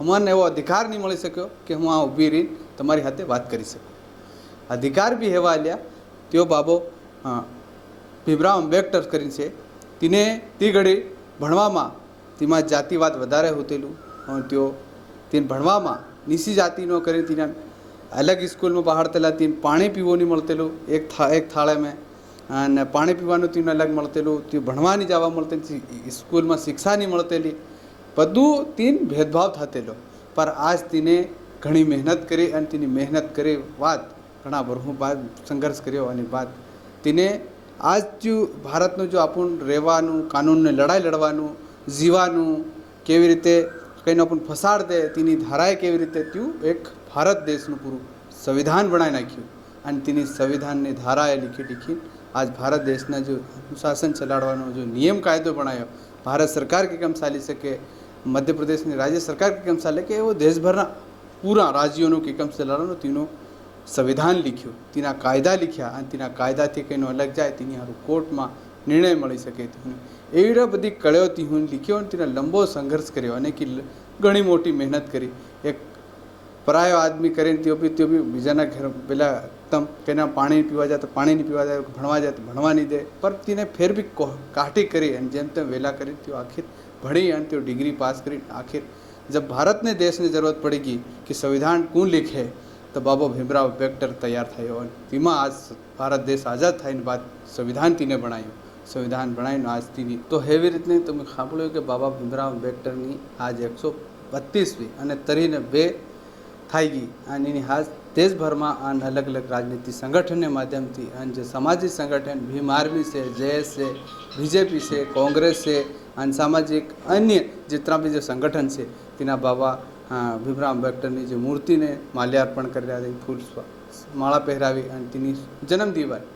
મને એવો અધિકાર નહીં મળી શક્યો કે હું આ ઊભી રહીને તમારી સાથે વાત કરી શકું. અધિકાર બી એવા આલ્યા તેઓ બાબો ભીમરાવ આંબેડકર કરીને છે તેને તે ઘડી ભણવામાં તેમાં જાતિવાદ વધારે હોતેલું તેઓ તેને ભણવામાં નીચી જાતિનો કરી તેને અલગ સ્કૂલમાં બહાર થયેલા તેને પાણી પીવું નહીં મળતેલું એક થાળે મેં અને પાણી પીવાનું તેને અલગ મળતેલું તે ભણવા નહીં જવા મળતેલું સ્કૂલમાં શિક્ષા નહીં મળતેલી બધું તીન ભેદભાવ થતેલો. પર આજ તેને ઘણી મહેનત કરી અને તેની મહેનત કરી બાદ ઘણા વર્ષો બાદ સંઘર્ષ કર્યો અને બાદ તેને આજ જો ભારતનું જો આપણું રહેવાનું કાનૂનને લડાઈ લડવાનું જીવાનું કેવી રીતે કંઈનો પણ ફસાડ દે તેની ધારાએ કેવી રીતે થયું એક ભારત દેશનું પૂરું સંવિધાન બનાવી નાખ્યું અને તેની સંવિધાનની ધારાએ લીખી આજ ભારત દેશના જો શાસન ચલાવવાનો જો નિયમ કાયદો બનાવ્યો ભારત સરકાર કે કેમ ચાલી શકે મધ્ય પ્રદેશની રાજ્ય સરકાર કે કેમ ચાલે કે એવો દેશભરના પૂરા રાજ્યોનું કે કેમ ચલાવવાનું તેનું સંવિધાન લખ્યું તેના કાયદા લખ્યા અને તેના કાયદાથી કંઈનો અલગ જાય તેની સારું કોર્ટમાં નિર્ણય મળી શકે એવી બધી કળીઓથી હું લીખ્યો અને તેના લંબો સંઘર્ષ કર્યો અને કે ઘણી મોટી મહેનત કરી એક પરાયો આદમી કરીને તેઓ બી બીજાના ઘર પેલા એકદમ કંઈના પાણી પીવા જાય તો પાણી નહીં પીવા જાય ભણવા જાય તો ભણવા નહીં દે પર તેને ફેર બી કાઠી કરી અને જેમ તેમ વહેલા કરી તેઓ આખિર ભણી અને તેઓ ડિગ્રી પાસ કરી આખિર जब भारत ने देश ने जरूरत पड़ेगी कि संविधान कौन लिखे तो बाबा भीमराव आंबेडकर तैयार થયો અને તેમાં આજ ભારત દેશ આઝાદ થઈને બાદ સંવિધાન તેને બનાવ્યું સંવિધાન બનાવીને આજ તેની તો એવી રીતને તમે સાંભળ્યું કે બાબા ભીમરાવ આંબેડકરની આજ 132મી અને 32 થઈ ગઈ અને એની આજ દેશભરમાં અને અલગ અલગ રાજનીતિ સંગઠનને માધ્યમથી અને જે સામાજિક સંગઠન ભીમ આર્મી છે જેએસ છે બીજેપી છે કોંગ્રેસ છે અને સામાજિક અન્ય जितना भी जो संगठन છે તેના બાબા ભીમરાવ આંબેડકરની જે મૂર્તિને માલ્યાર્પણ કરી રહ્યા હતા ફૂલ માળા પહેરાવી અને તેની જન્મદિવસ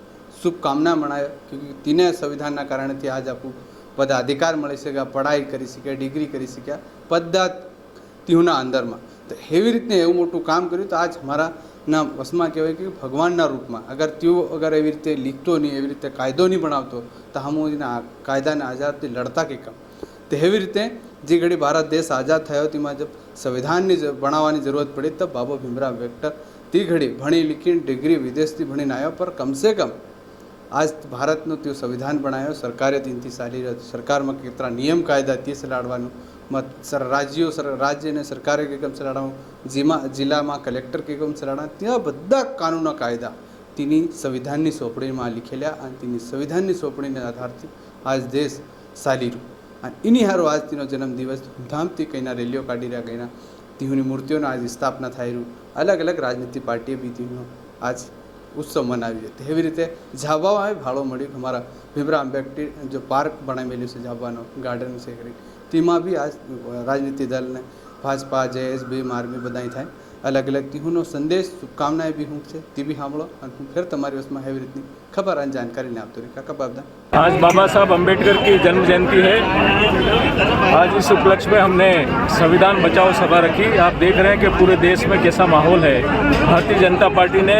શુભકામના મનાવ્યો ક્योंकि તેને સંવિધાનના કારણથી આજ આપણું બધા અધિકાર મળી શક્યા પઢાઈ કરી શક્યા ડિગ્રી કરી શક્યા બધા તેઓના અંદરમાં તો એવી રીતને એવું મોટું કામ કર્યું તો આજ અમારાના વશમાં કહેવાય કે ભગવાનના રૂપમાં અગર તેઓ અગર એવી રીતે લીખતો નહીં એવી રીતે કાયદો નહીં બનાવતો તો હમ એના કાયદાને આઝાદથી લડતા કે કમ તો એવી રીતે જે ઘડી ભારત દેશ આઝાદ થયો તેમાં જબ સંવિધાનની બનાવવાની જરૂરત પડી તબ બાબા ભીમરાવ આંબેડકર તે ઘડી ભણી લીખીને ડિગ્રી વિદેશથી ભણીને આવ્યો પર કમસે કમ આજ ભારતનું તે સંવિધાન બનાવ્યો સરકારે તેનથી ચાલી રહ્યો સરકારમાં કેટલા નિયમ કાયદા તે ચલાડવાનું રાજ્યને સરકારે કે કેમ ચલાડવાનું જિલ્લામાં કલેક્ટર કે કેમ ચલાડવાનું ત્યાં બધા કાનૂનના કાયદા તેની સંવિધાનની સોંપણીમાં લીખેલા અને તેની સંવિધાનની સોંપણીના આધારથી આજ દેશ ચાલી રહ્યો અને એની હારો આજ તેનો જન્મદિવસ ધૂમધામથી કંઈના રેલીઓ કાઢી રહ્યા કંઈના તેઓની મૂર્તિઓનો આજ સ્થાપના થઈ રહ્યું અલગ અલગ રાજનીતિ પાર્ટીએ બી તેનો આજ उत्सव मनावी है एवं रीते झाबा में भाड़ो मळ्यो हमारा भीमराव आंबेडकर जो पार्क बनावेलू है झाबानो गार्डन से तेमां भी आज राजनीति दल ने भाजपा जेएस भीम आर्मी बधाई थाय अलग अलग तीहोनो संदेश शुभकामनाएं भी हूँ से ती भी सांभळो अने हूँ फिर तमारी वसमां एवी रीतनी खबर अने जानकारी ने आपतो रही काका बाबदा। आज बाबा साहब अम्बेडकर की जन्म जयंती है। आज इस उपलक्ष्य में हमने संविधान बचाओ सभा रखी। आप देख रहे हैं कि पूरे देश में कैसा माहौल है। भारतीय जनता पार्टी ने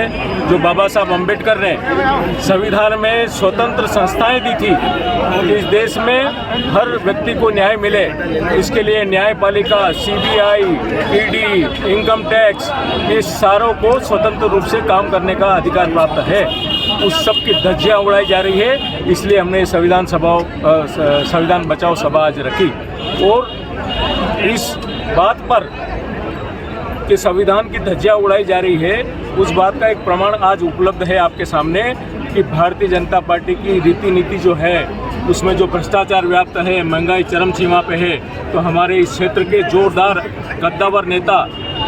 जो बाबा साहब अम्बेडकर ने संविधान में स्वतंत्र संस्थाएं दी थी कि इस देश में हर व्यक्ति को न्याय मिले, इसके लिए न्यायपालिका, सीबीआई, ईडी, इनकम टैक्स, ये सारों को स्वतंत्र रूप से काम करने का अधिकार प्राप्त है। उस सब की धज्जियाँ उड़ाई जा रही है, इसलिए हमने संविधान बचाओ सभा आज रखी। और इस बात पर कि संविधान की धज्जियाँ उड़ाई जा रही है, उस बात का एक प्रमाण आज उपलब्ध है आपके सामने कि भारतीय जनता पार्टी की रीति नीति जो है उसमें जो भ्रष्टाचार व्याप्त है, महंगाई चरम सीमा पे है, तो हमारे इस क्षेत्र के जोरदार कद्दावर नेता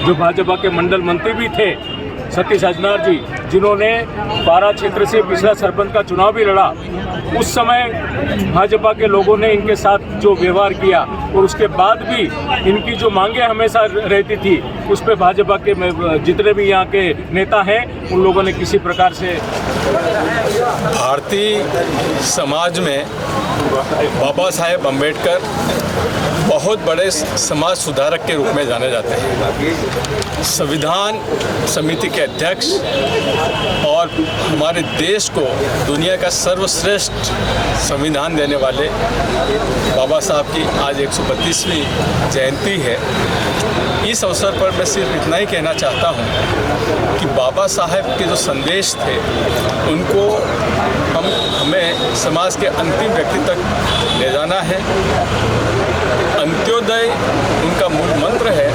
जो भाजपा के मंडल मंत्री भी थे सतीश अजनार जी, जिन्होंने पारा क्षेत्र से पिछला सरपंच का चुनाव भी लड़ा, उस समय भाजपा के लोगों ने इनके साथ जो व्यवहार किया और उसके बाद भी इनकी जो मांगे हमेशा रहती थी उस पर भाजपा के जितने भी यहाँ के नेता हैं उन लोगों ने किसी प्रकार से भारतीय समाज में बाबा साहेब अम्बेडकर बहुत बड़े समाज सुधारक के रूप में जाने जाते हैं। संविधान समिति के अध्यक्ष और हमारे देश को दुनिया का सर्वश्रेष्ठ संविधान देने वाले बाबा साहब की आज 132वीं जयंती है। इस अवसर पर मैं सिर्फ इतना ही कहना चाहता हूँ कि बाबा साहब के जो संदेश थे उनको हमें समाज के अंतिम व्यक्ति तक ले जाना है। अंत्योदय उनका मूल मंत्र है।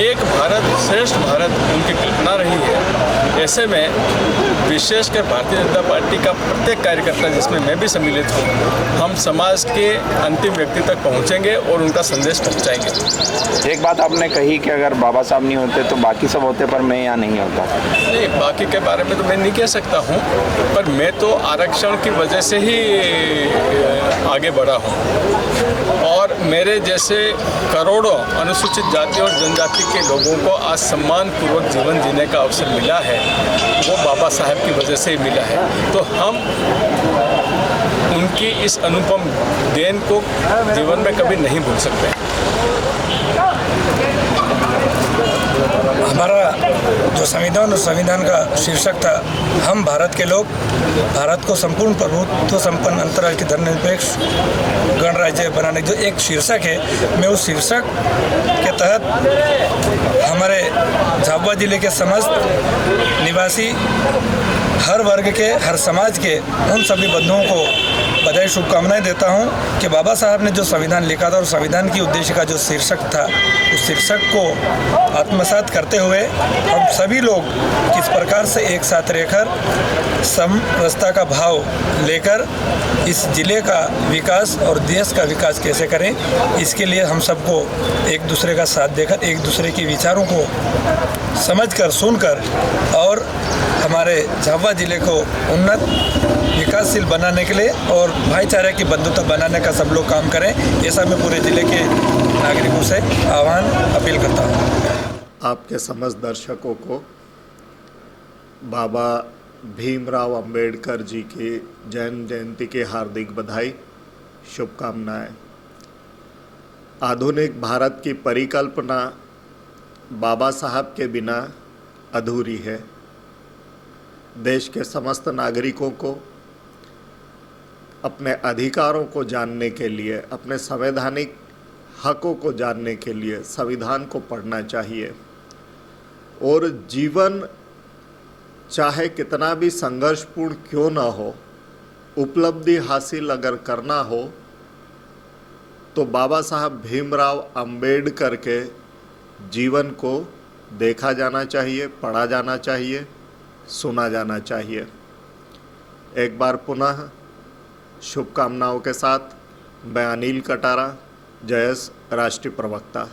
एक भारत श्रेष्ठ भारत उनकी कल्पना रही है। ऐसे में विशेषकर भारतीय जनता पार्टी का प्रत्येक कार्यकर्ता, जिसमें मैं भी सम्मिलित हूँ, हम समाज के अंतिम व्यक्ति तक पहुँचेंगे और उनका संदेश पहुँचाएंगे। एक बात आपने कही कि अगर बाबा साहब नहीं होते तो बाकी सब होते, पर मैं यहाँ नहीं होता। नहीं, बाकी के बारे में तो मैं नहीं कह सकता हूँ, पर मैं तो आरक्षण की वजह से ही आगे बढ़ा हूँ और मेरे जैसे करोड़ों अनुसूचित जाति और जनजाति के लोगों को आज सम्मानपूर्वक जीवन जीने का अवसर मिला है, वो बाबा साहब की वजह से ही मिला है। तो हम उनकी इस अनुपम देन को जीवन में कभी नहीं भूल सकते। हमारा जो संविधान और संविधान का शीर्षक था, हम भारत के लोग भारत को संपूर्ण प्रभुत्व संपन्न अंतर्राष्ट्रीय धर्मनिरपेक्ष गणराज्य बनाने जो एक शीर्षक है, मैं उस शीर्षक के तहत हमारे झाबुआ जिले के समस्त निवासी, हर वर्ग के, हर समाज के उन सभी बंधुओं को बधाई शुभकामनाएं देता हूं कि बाबा साहब ने जो संविधान लिखा था और संविधान की उद्देश्य का जो शीर्षक था, उस शीर्षक को आत्मसात करते हुए हम सभी लोग किस प्रकार से एक साथ रहकर समरसता का भाव लेकर इस जिले का विकास और देश का विकास कैसे करें, इसके लिए हम सबको एक दूसरे का साथ देकर, एक दूसरे के विचारों को समझकर, सुनकर और हमारे झाबुआ जिले को उन्नत विकासशील बनाने के लिए और भाईचारे की बंधुता बनाने का सब लोग काम करें, ऐसा मैं पूरे जिले के नागरिकों से आह्वान अपील करता हूँ। आपके समस्त दर्शकों को बाबा भीमराव अंबेडकर जी की जन्म जयंती की हार्दिक बधाई, शुभकामनाएं। आधुनिक भारत की परिकल्पना बाबा साहब के बिना अधूरी है। देश के समस्त नागरिकों को अपने अधिकारों को जानने के लिए, अपने संवैधानिक हकों को जानने के लिए संविधान को पढ़ना चाहिए और जीवन चाहे कितना भी संघर्षपूर्ण क्यों ना हो, उपलब्धि हासिल अगर करना हो तो बाबा साहब भीमराव अंबेडकर के जीवन को देखा जाना चाहिए, पढ़ा जाना चाहिए, सुना जाना चाहिए। एक बार पुनः शुभकामनाओं के साथ मैं अनिल कटारा, जयस, राष्ट्रीय प्रवक्ता।